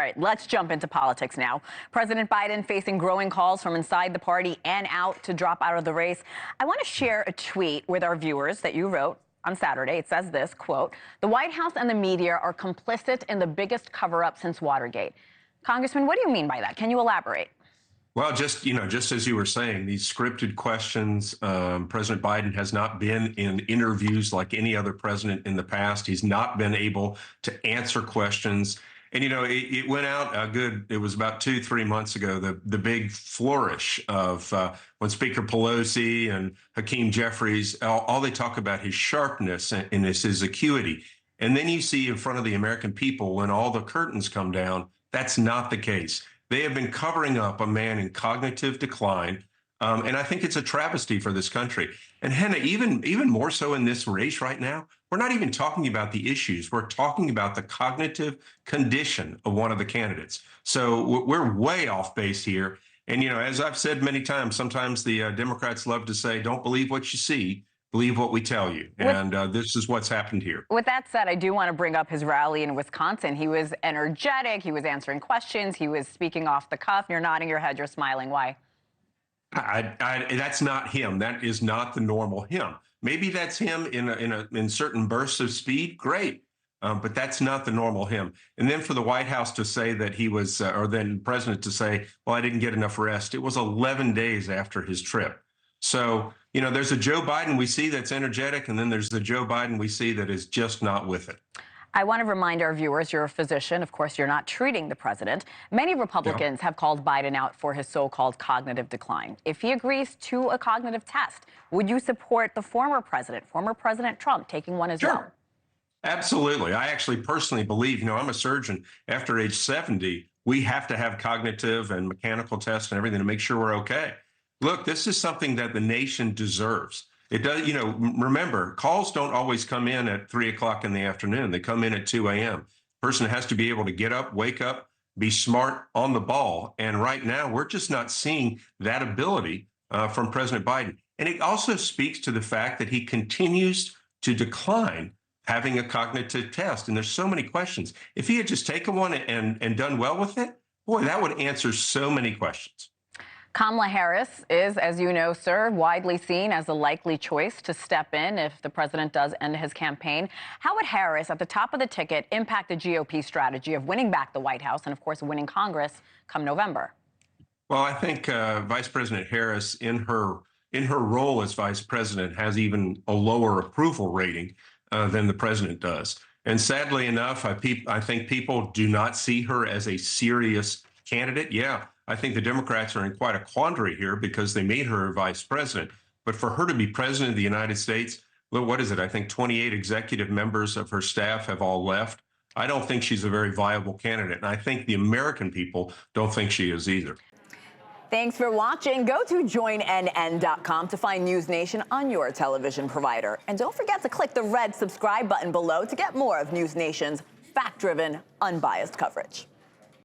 right, let's jump into politics now. President Biden facing growing calls from inside the party and out to drop out of the race. I want to share a tweet with our viewers that you wrote on Saturday. It says this, quote, "The White House and the media are complicit in the biggest cover-up since Watergate." Congressman, what do you mean by that? Can you elaborate? Well, just as you were saying, these scripted questions, President Biden has not been in interviews like any other president in the past. He's not been able to answer questions. And, it went out it was about 2-3 months ago, the big flourish of when Speaker Pelosi and Hakeem Jeffries, all they talk about his sharpness and his acuity. And then you see in front of the American people, when all the curtains come down, that's not the case. They have been covering up a man in cognitive decline, and I think it's a travesty for this country. And Hena, even more so in this race right now, we're not even talking about the issues. We're talking about the cognitive condition of one of the candidates. So we're way off base here. And, as I've said many times, sometimes the Democrats love to say, don't believe what you see, believe what we tell you. And this is what's happened here. With that said, I do want to bring up his rally in Wisconsin. He was energetic. He was answering questions. He was speaking off the cuff. You're nodding your head. You're smiling. Why? That's not him. That is not the normal him. Maybe that's him in certain bursts of speed. Great. But that's not the normal him. And then for the White House to say that he was, or then the president to say, well, I didn't get enough rest. It was 11 days after his trip. So, there's a Joe Biden we see that's energetic, and then there's the Joe Biden we see that is just not with it. I want to remind our viewers, you're a physician. Of course, you're not treating the president. Many Republicans have called Biden out for his so-called cognitive decline. If he agrees to a cognitive test, would you support the former President Trump, taking one as well? Absolutely. I actually personally believe, I'm a surgeon. After age 70, we have to have cognitive and mechanical tests and everything to make sure we're okay. Look, this is something that the nation deserves. It does, remember, calls don't always come in at 3 o'clock in the afternoon. They come in at 2 a.m. Person has to be able to get up, wake up, be smart, on the ball. And right now, we're just not seeing that ability from President Biden. And it also speaks to the fact that he continues to decline having a cognitive test. And there's so many questions. If he had just taken one and done well with it, boy, that would answer so many questions. Kamala Harris is, as you know, sir, widely seen as a likely choice to step in if the president does end his campaign. How would Harris, at the top of the ticket, impact the GOP strategy of winning back the White House and, of course, winning Congress come November? Well, I think Vice President Harris, in her role as vice president, has even a lower approval rating than the president does. And sadly enough, I think people do not see her as a serious candidate. Yeah. I think the Democrats are in quite a quandary here because they made her vice president. But for her to be president of the United States, well, what is it? I think 28 executive members of her staff have all left. I don't think she's a very viable candidate. And I think the American people don't think she is either. Thanks for watching. Go to joinnn.com to find NewsNation on your television provider. And don't forget to click the red subscribe button below to get more of NewsNation's fact-driven, unbiased coverage.